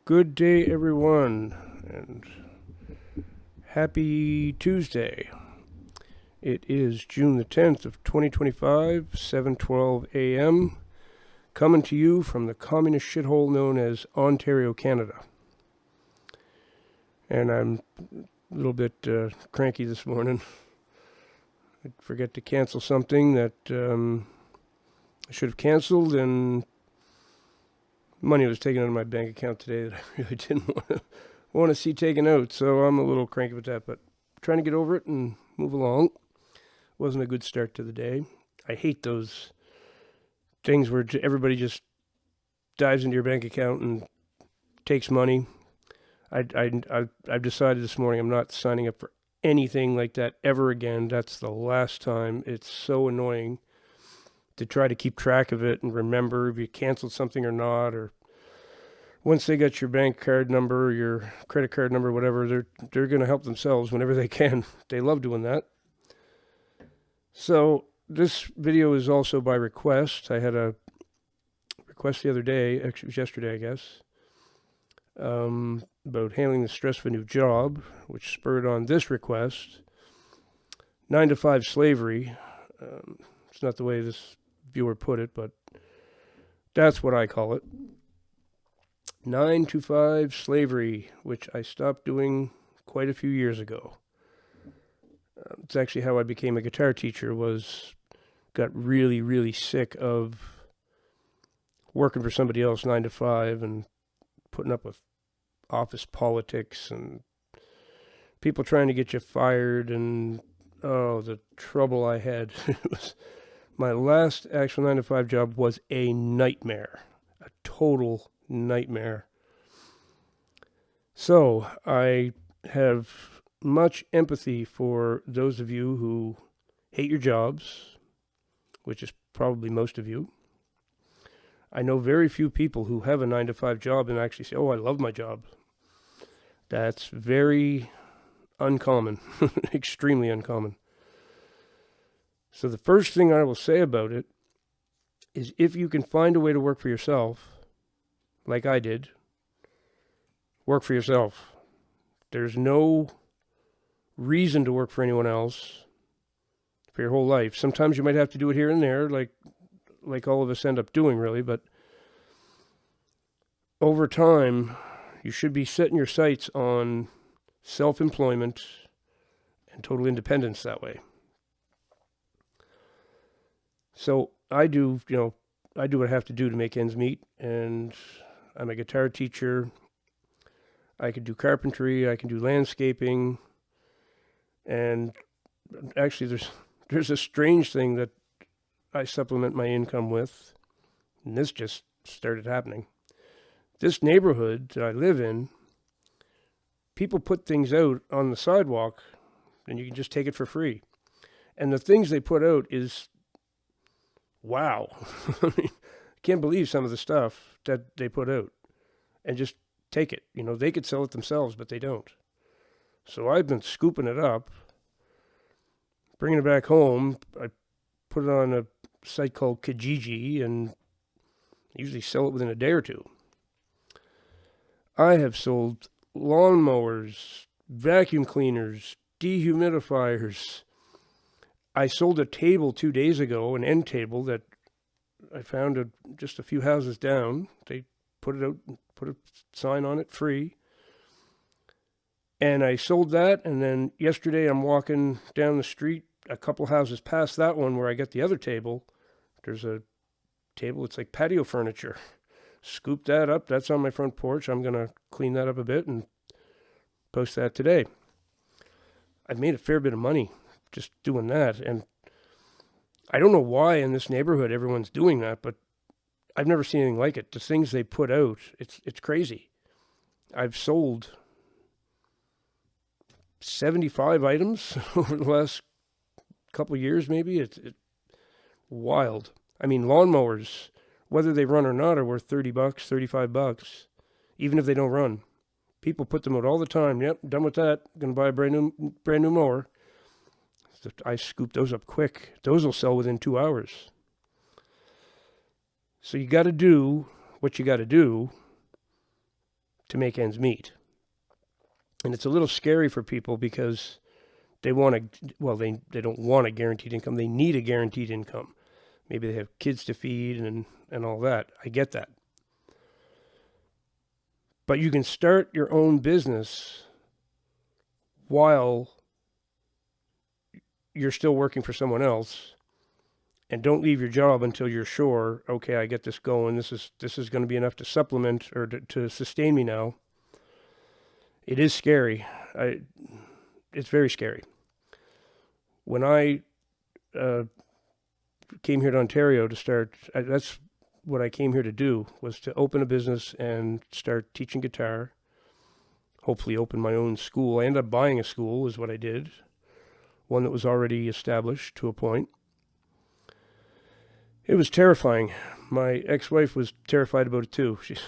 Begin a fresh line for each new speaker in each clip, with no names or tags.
Good day, everyone, and happy Tuesday. It is June the 10th of 2025, 7:12 a.m., coming to you from the communist shithole known as Ontario, Canada. And I'm a little bit cranky this morning. I forgot to cancel something that I should have canceled, and money was taken out of my bank account today that I really didn't want to see taken out. So I'm a little cranky with that, but trying to get over it and move along. Wasn't a good start to the day. I hate those things where everybody just dives into your bank account and takes money. I've decided this morning I'm not signing up for anything like that ever again. That's the last time. It's so annoying to try to keep track of it and remember if you canceled something or not, or once they got your bank card number, your credit card number, whatever, they're going to help themselves whenever they can. They love doing that. So this video is also by request. I had a request the other day, actually it was yesterday, I guess, about handling the stress of a new job, which spurred on this request. 9-to-5 slavery. It's not the way this viewer put it, but that's what I call it. 9-to-5 slavery, which I stopped doing quite a few years ago. It's actually how I became a guitar teacher. Got really, really sick of working for somebody else 9 to 5 and putting up with office politics and people trying to get you fired, and the trouble I had. My last actual 9-to-5 job was a nightmare, a total nightmare. So I have much empathy for those of you who hate your jobs, which is probably most of you. I know very few people who have a 9-to-5 job and actually say, "Oh, I love my job." That's very uncommon, extremely uncommon. So the first thing I will say about it is, if you can find a way to work for yourself, like I did, work for yourself. There's no reason to work for anyone else for your whole life. Sometimes you might have to do it here and there, like all of us end up doing, really, but over time, you should be setting your sights on self-employment and total independence that way. So I do what I have to do to make ends meet, and I'm a guitar teacher. I can do carpentry, I can do landscaping, and actually there's a strange thing that I supplement my income with, and this just started happening. This neighborhood that I live in, people put things out on the sidewalk, and you can just take it for free. And the things they put out is, wow. I mean, I can't believe some of the stuff that they put out. And just take it. They could sell it themselves, but they don't. So I've been scooping it up, bringing it back home. I put it on a site called Kijiji, and usually sell it within a day or two. I have sold lawnmowers, vacuum cleaners, dehumidifiers. I sold a table 2 days ago, an end table that I found just a few houses down. They put it out, put a sign on it, free. And I sold that, and then yesterday I'm walking down the street, a couple houses past that one where I got the other table. There's a table, it's like patio furniture. Scoop that up, that's on my front porch. I'm going to clean that up a bit and post that today. I've made a fair bit of money just doing that, and I don't know why in this neighborhood everyone's doing that, but I've never seen anything like it. The things they put out, it's crazy. I've sold 75 items over the last couple of years, maybe. It's wild. I mean, lawnmowers, whether they run or not, are worth $30, $35, even if they don't run. People put them out all the time. Yep, done with that. Going to buy a brand new mower. I scoop those up quick. Those will sell within 2 hours. So you got to do what you got to do to make ends meet. And it's a little scary for people because they want to, well, they don't want a guaranteed income. They need a guaranteed income. Maybe they have kids to feed and all that. I get that. But you can start your own business while you're still working for someone else, and don't leave your job until you're sure, okay, I get this going. This is going to be enough to supplement or to sustain me now. It is scary. It's very scary. When I came here to Ontario to start, that's what I came here to do, was to open a business and start teaching guitar, hopefully open my own school. I ended up buying a school is what I did, one that was already established to a point. It was terrifying. My ex-wife was terrified about it too. She's,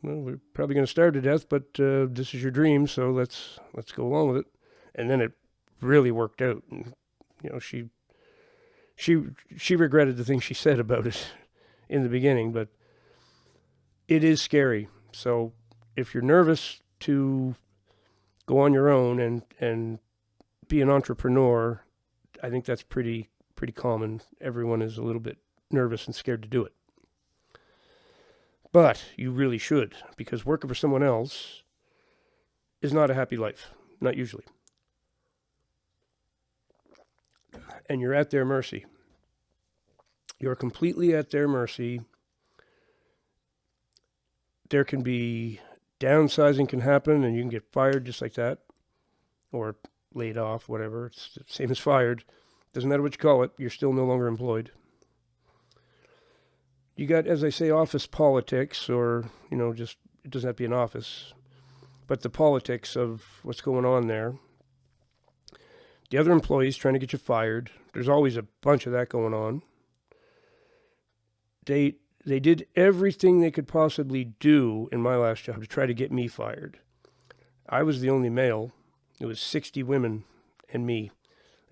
well, we're probably going to starve to death, but this is your dream, so let's go along with it. And then it really worked out. And, you know, she regretted the things she said about it in the beginning, but it is scary. So if you're nervous to go on your own and be an entrepreneur, I think that's pretty common. Everyone is a little bit nervous and scared to do it. But you really should, because working for someone else is not a happy life, not usually. And you're at their mercy. You're completely at their mercy. There can be downsizing can happen and you can get fired just like that, or laid off, whatever. It's the same as fired. Doesn't matter what you call it, you're still no longer employed. You got, as I say, office politics, or, you know, just, it doesn't have to be an office, but the politics of what's going on there. The other employees trying to get you fired. There's always a bunch of that going on. They did everything they could possibly do in my last job to try to get me fired. I was the only male. It was 60 women and me,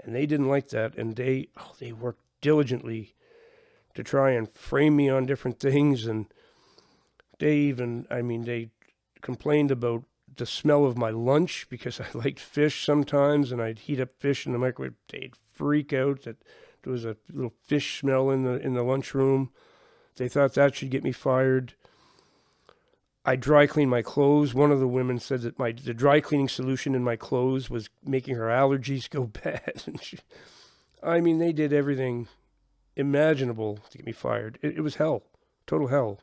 and they didn't like that, and they worked diligently to try and frame me on different things, and they complained about the smell of my lunch because I liked fish sometimes, and I'd heat up fish in the microwave. They'd freak out that there was a little fish smell in the lunchroom. They thought that should get me fired. I dry clean my clothes. One of the women said that the dry cleaning solution in my clothes was making her allergies go bad. And they did everything imaginable to get me fired. It was hell, total hell.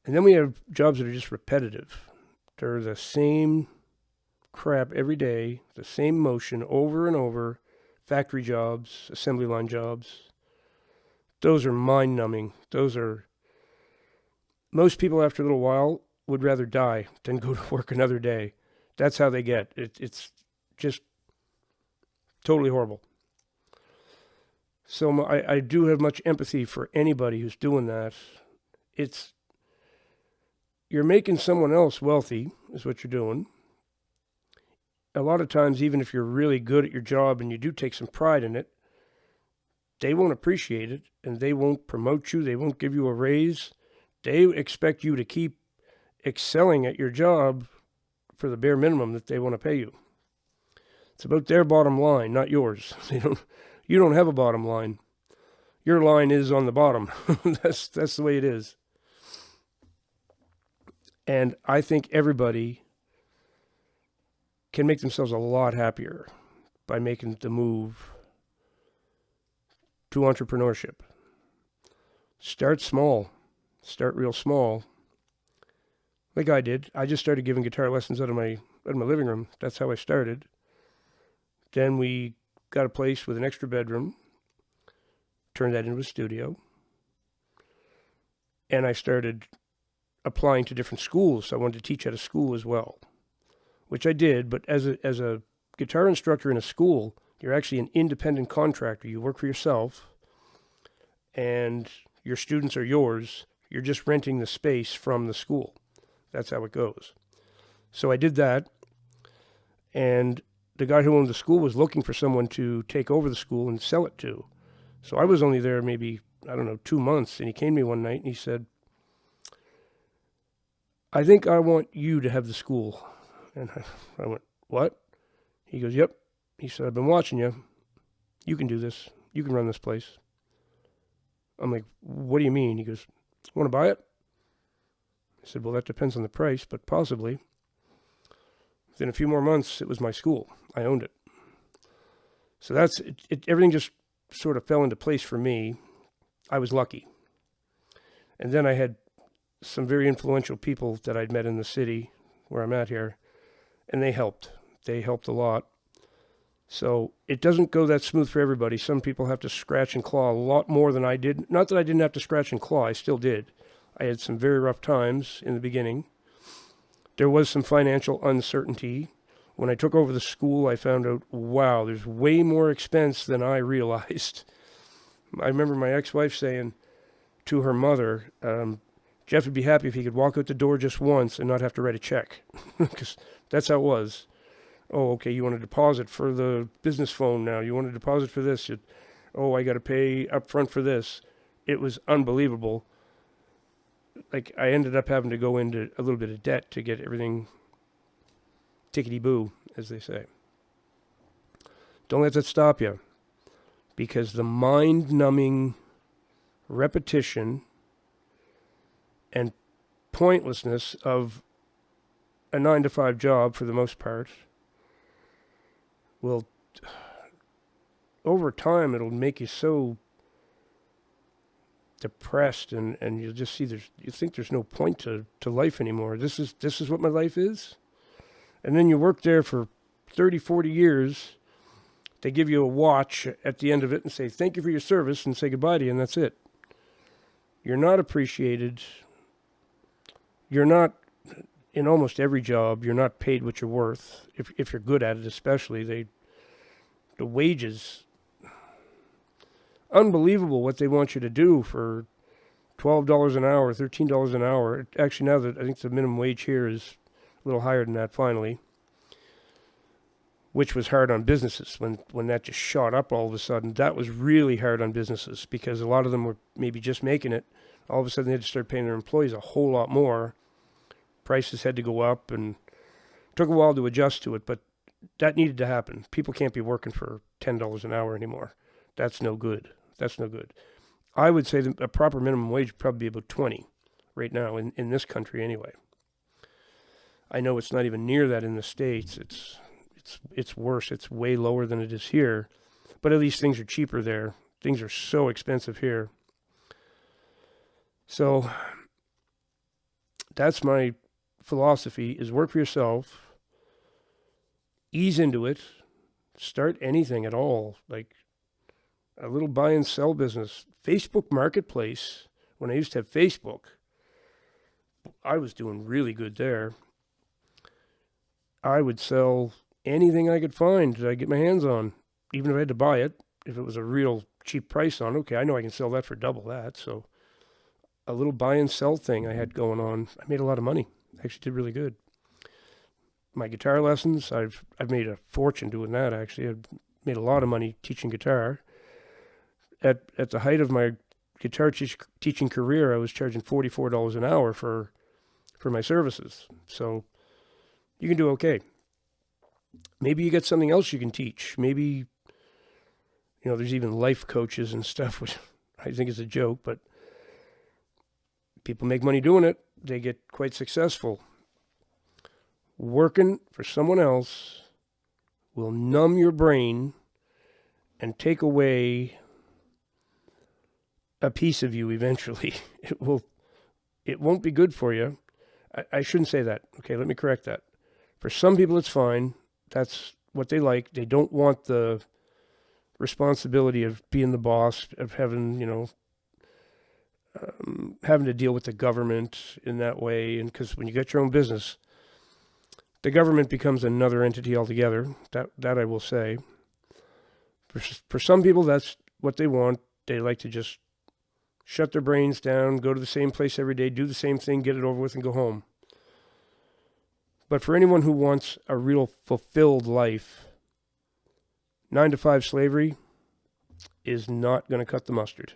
And then we have jobs that are just repetitive. They're the same crap every day, the same motion over and over. Factory jobs, assembly line jobs. Those are mind-numbing. Most people after a little while would rather die than go to work another day. That's how they get. It's just totally horrible. So I do have much empathy for anybody who's doing that. You're making someone else wealthy, is what you're doing. A lot of times, even if you're really good at your job and you do take some pride in it, they won't appreciate it, and they won't promote you. They won't give you a raise. They expect you to keep excelling at your job for the bare minimum that they want to pay you. It's about their bottom line, not yours. You don't have a bottom line. Your line is on the bottom. That's the way it is. And I think everybody can make themselves a lot happier by making the move to entrepreneurship. Start small. Start real small. Like I did. I just started giving guitar lessons out of my living room. That's how I started. Then we got a place with an extra bedroom. Turned that into a studio. And I started applying to different schools. So I wanted to teach at a school as well, which I did. But as a guitar instructor in a school, you're actually an independent contractor. You work for yourself, and your students are yours. You're just renting the space from the school. That's how it goes. So I did that, and the guy who owned the school was looking for someone to take over the school and sell it to. So I was only there maybe, 2 months, and he came to me one night and he said, I think I want you to have the school. And I went, what? He goes, yep. He said, I've been watching you. You can do this. You can run this place. I'm like, what do you mean? He goes, want to buy it? I said, well, that depends on the price, but possibly. Within a few more months, it was my school. I owned it. So that's it. Everything just sort of fell into place for me. I was lucky. And then I had some very influential people that I'd met in the city where I'm at here, and they helped. They helped a lot. So it doesn't go that smooth for everybody. Some people have to scratch and claw a lot more than I did. Not that I didn't have to scratch and claw, I still did. I had some very rough times in the beginning. There was some financial uncertainty. When I took over the school, I found out, wow, there's way more expense than I realized. I remember my ex-wife saying to her mother, Jeff would be happy if he could walk out the door just once and not have to write a check. Because that's how it was. Oh, okay, you want a deposit for the business phone now. You want a deposit for this. I got to pay up front for this. It was unbelievable. Like, I ended up having to go into a little bit of debt to get everything tickety-boo, as they say. Don't let that stop you, because the mind-numbing repetition and pointlessness of a 9-to-5 job, for the most part, will, over time, it'll make you so depressed, and you'll just see you think there's no point to life anymore. This is what my life is. And then you work there for 30, 40 years. They give you a watch at the end of it and say, thank you for your service, and say goodbye to you, and that's it. You're not appreciated. You're not, in almost every job, you're not paid what you're worth. If you're good at it, especially, the wages, unbelievable what they want you to do for $12 an hour, $13 an hour. Actually, now that I think the minimum wage here is a little higher than that finally, which was hard on businesses when that just shot up all of a sudden. That was really hard on businesses because a lot of them were maybe just making it. All of a sudden they had to start paying their employees a whole lot more. Prices had to go up, and it took a while to adjust to it, but that needed to happen. People can't be working for $10 an hour anymore. That's no good. That's no good. I would say that a proper minimum wage would probably be about 20 right now in this country anyway. I know it's not even near that in the States. It's worse. It's way lower than it is here. But at least things are cheaper there. Things are so expensive here. So that's my philosophy, is work for yourself, ease into it, start anything at all, like a little buy and sell business. Facebook Marketplace, when I used to have Facebook, I was doing really good there. I would sell anything I could find that I get my hands on, even if I had to buy it. If it was a real cheap price on, okay, I know I can sell that for double that. So a little buy and sell thing I had going on, I made a lot of money. Actually did really good. My guitar lessons, I've made a fortune doing that, actually. I've made a lot of money teaching guitar. At the height of my guitar teaching career, I was charging $44 an hour for my services. So you can do okay. Maybe you get something else you can teach. Maybe, there's even life coaches and stuff, which I think is a joke, but people make money doing it. They get quite successful. Working for someone else will numb your brain and take away a piece of you eventually. It won't be good for you. I shouldn't say that. Okay, let me correct that. For some people, it's fine. That's what they like. They don't want the responsibility of being the boss, of having, having to deal with the government in that way. And because when you get your own business, the government becomes another entity altogether. That I will say. For some people, that's what they want. They like to just shut their brains down, go to the same place every day, do the same thing, get it over with, and go home. But for anyone who wants a real fulfilled life, 9-to-5 slavery is not going to cut the mustard.